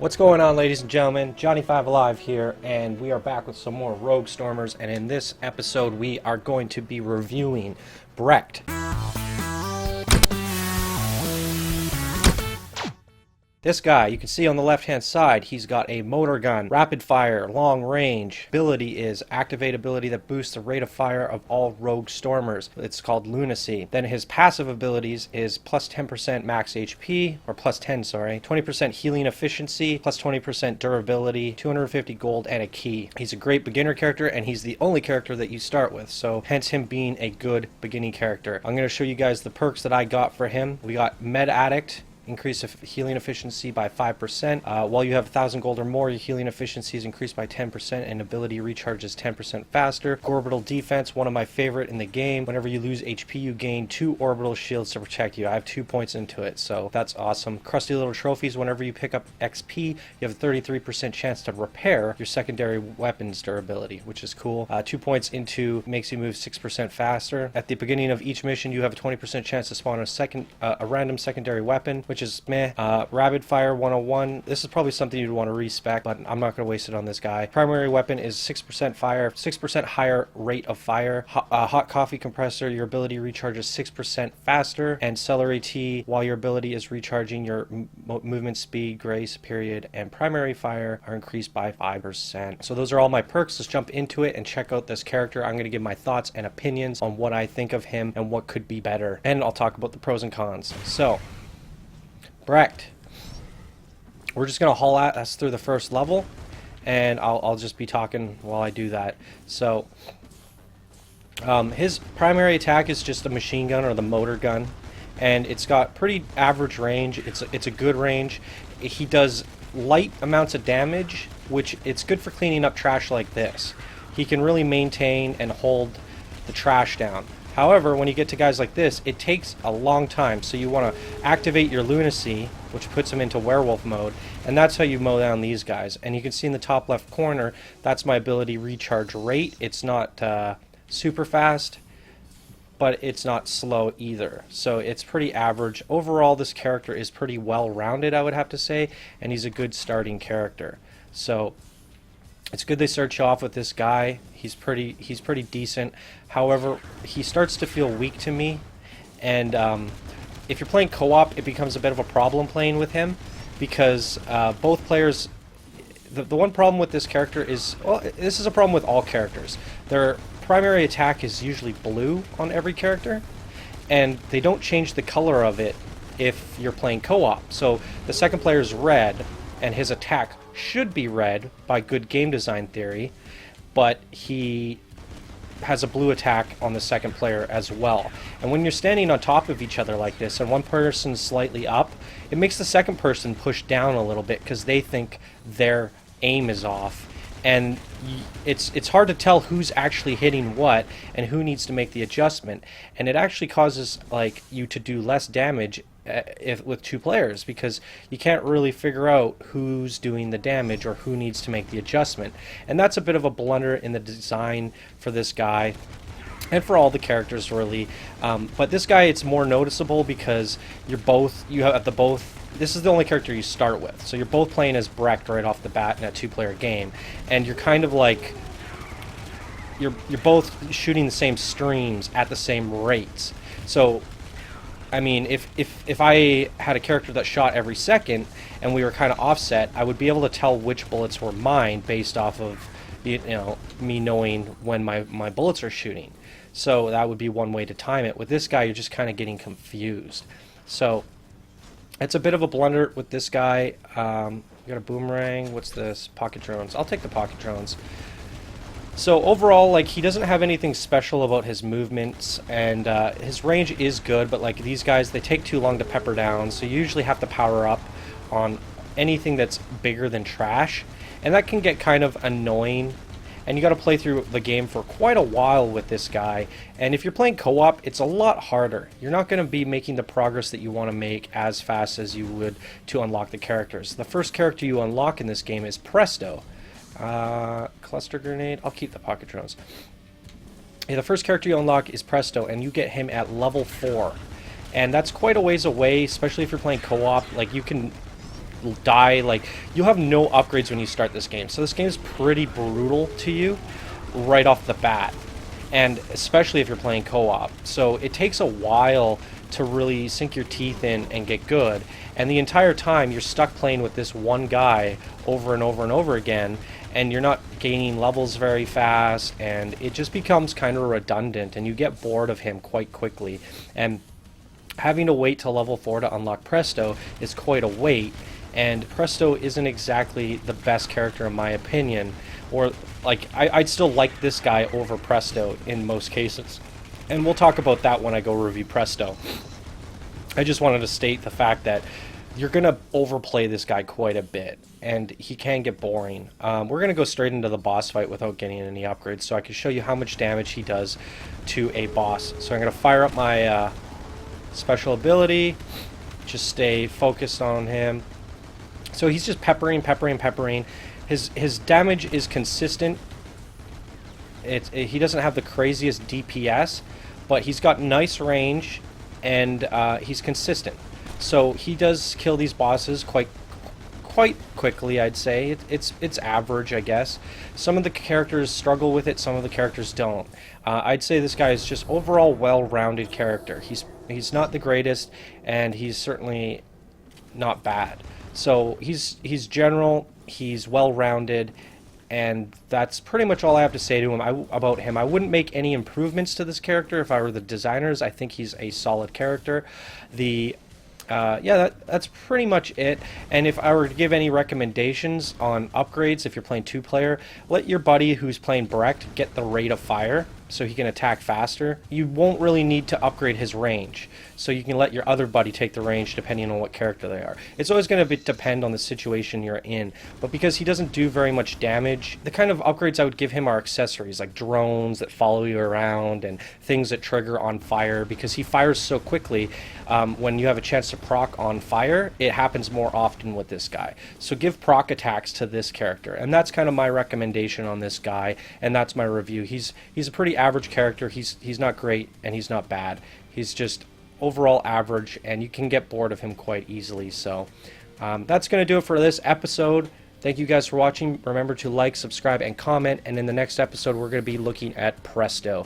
What's going on, ladies and gentlemen? Johnny 5 Alive here, and we are back with some more Rogue Stormers, and in this episode we are going to be reviewing Brecht. This guy, you can see on the left-hand side, he's got a motor gun, rapid fire, long range. Ability is activate ability that boosts the rate of fire of all rogue stormers. It's called lunacy. Then his passive abilities is plus 10% max HP, or plus 10, sorry, 20% healing efficiency, plus 20% durability, 250 gold, and a key. He's a great beginner character, and he's the only character that you start with, so hence him being a good beginning character. I'm going to show you guys the perks that I got for him. We got Med Addict. Increase of healing efficiency by 5%. While you have 1,000 gold or more, your healing efficiency is increased by 10% and ability recharges 10% faster. Orbital defense, one of my favorite in the game. Whenever you lose HP, you gain 2 orbital shields to protect you. I have 2 points into it, so that's awesome. Crusty little trophies, whenever you pick up XP, you have a 33% chance to repair your secondary weapons durability, which is cool. 2 points into makes you move 6% faster. At the beginning of each mission, you have a 20% chance to spawn a random secondary weapon, which is meh. Rabid Fire 101. This is probably something you'd want to respec, but I'm not going to waste it on this guy. Primary weapon is 6% fire, 6% higher rate of fire. Hot Coffee Compressor, your ability recharges 6% faster. And Celery Tea, while your ability is recharging, your movement speed, grace, period, and primary fire are increased by 5%. So those are all my perks. Let's jump into it and check out this character. I'm going to give my thoughts and opinions on what I think of him and what could be better. And I'll talk about the pros and cons. So, Brecht. We're just going to haul at us through the first level, and I'll just be talking while I do that. So, his primary attack is just a machine gun or the motor gun, and it's got pretty average range. It's a good range. He does light amounts of damage, which it's good for cleaning up trash like this. He can really maintain and hold the trash down. However, when you get to guys like this, it takes a long time, so you want to activate your lunacy, which puts him into werewolf mode, and that's how you mow down these guys. And you can see in the top left corner, that's my ability recharge rate. It's not super fast, but it's not slow either, so it's pretty average. Overall, this character is pretty well-rounded, I would have to say, and he's a good starting character. So it's good they start you off with this guy. He's pretty decent. However, he starts to feel weak to me, and if you're playing co-op, it becomes a bit of a problem playing with him, because both players. The one problem with this character is, well, this is a problem with all characters. Their primary attack is usually blue on every character, and they don't change the color of it if you're playing co-op. So the second player is red, and his attack should be red by good game design theory, but he has a blue attack on the second player as well. And when you're standing on top of each other like this and one person's slightly up, it makes the second person push down a little bit because they think their aim is off, and it's hard to tell who's actually hitting what and who needs to make the adjustment, and it actually causes like you to do less damage with 2 players, because you can't really figure out who's doing the damage or who needs to make the adjustment. And that's a bit of a blunder in the design for this guy and for all the characters, really. But this guy, it's more noticeable because you have the both. This is the only character you start with, so you're both playing as Brecht right off the bat in a 2-player game, and you're kind of like you're both shooting the same streams at the same rates. So I mean, if I had a character that shot every second and we were kind of offset, I would be able to tell which bullets were mine based off of, you know, me knowing when my bullets are shooting. So that would be one way to time it. With this guy, you're just kind of getting confused. So it's a bit of a blunder with this guy. You got a boomerang. What's this? Pocket drones. I'll take the pocket drones. So overall, like, he doesn't have anything special about his movements, and his range is good, but like these guys, they take too long to pepper down, so you usually have to power up on anything that's bigger than trash, and that can get kind of annoying, and you got to play through the game for quite a while with this guy. And if you're playing co-op, it's a lot harder. You're not going to be making the progress that you want to make as fast as you would to unlock the characters. The first character you unlock in this game is Presto. Cluster grenade. I'll keep the pocket drones. Yeah, the first character you unlock is Presto, and you get him at level 4, and that's quite a ways away, especially if you're playing co-op. Like, you can die, like, you'll have no upgrades when you start this game. So this game is pretty brutal to you right off the bat, and especially if you're playing co-op. So it takes a while to really sink your teeth in and get good, and the entire time you're stuck playing with this one guy over and over and over again, and you're not gaining levels very fast, and it just becomes kind of redundant, and you get bored of him quite quickly. And having to wait till level 4 to unlock Presto is quite a wait, and Presto isn't exactly the best character in my opinion, or like I'd still like this guy over Presto in most cases, and we'll talk about that when I go review Presto. I just wanted to state the fact that you're gonna overplay this guy quite a bit, and he can get boring. We're gonna go straight into the boss fight without getting any upgrades, so I can show you how much damage he does to a boss. So I'm gonna fire up my special ability, just stay focused on him. So he's just peppering. His damage is consistent. He doesn't have the craziest DPS, but he's got nice range, and he's consistent. So he does kill these bosses quite quickly, I'd say. It's average, I guess. Some of the characters struggle with it, some of the characters don't. I'd say this guy is just overall well-rounded character. He's not the greatest, and he's certainly not bad. So he's general, he's well-rounded, and that's pretty much all I have to say to him about him. I wouldn't make any improvements to this character if I were the designers. I think he's a solid character. Yeah, that's pretty much it. And if I were to give any recommendations on upgrades, if you're playing 2-player, let your buddy who's playing Brecht get the rate of fire so he can attack faster. You won't really need to upgrade his range, so you can let your other buddy take the range depending on what character they are. It's always going to depend on the situation you're in, but because he doesn't do very much damage, the kind of upgrades I would give him are accessories like drones that follow you around and things that trigger on fire, because he fires so quickly. When you have a chance to proc on fire, it happens more often with this guy. So give proc attacks to this character, and that's kind of my recommendation on this guy, and that's my review. He's a pretty average character. He's not great and he's not bad. He's just overall average, and you can get bored of him quite easily. So that's going to do it for this episode. Thank you guys for watching. Remember to like, subscribe, and comment, and in the next episode we're going to be looking at Presto.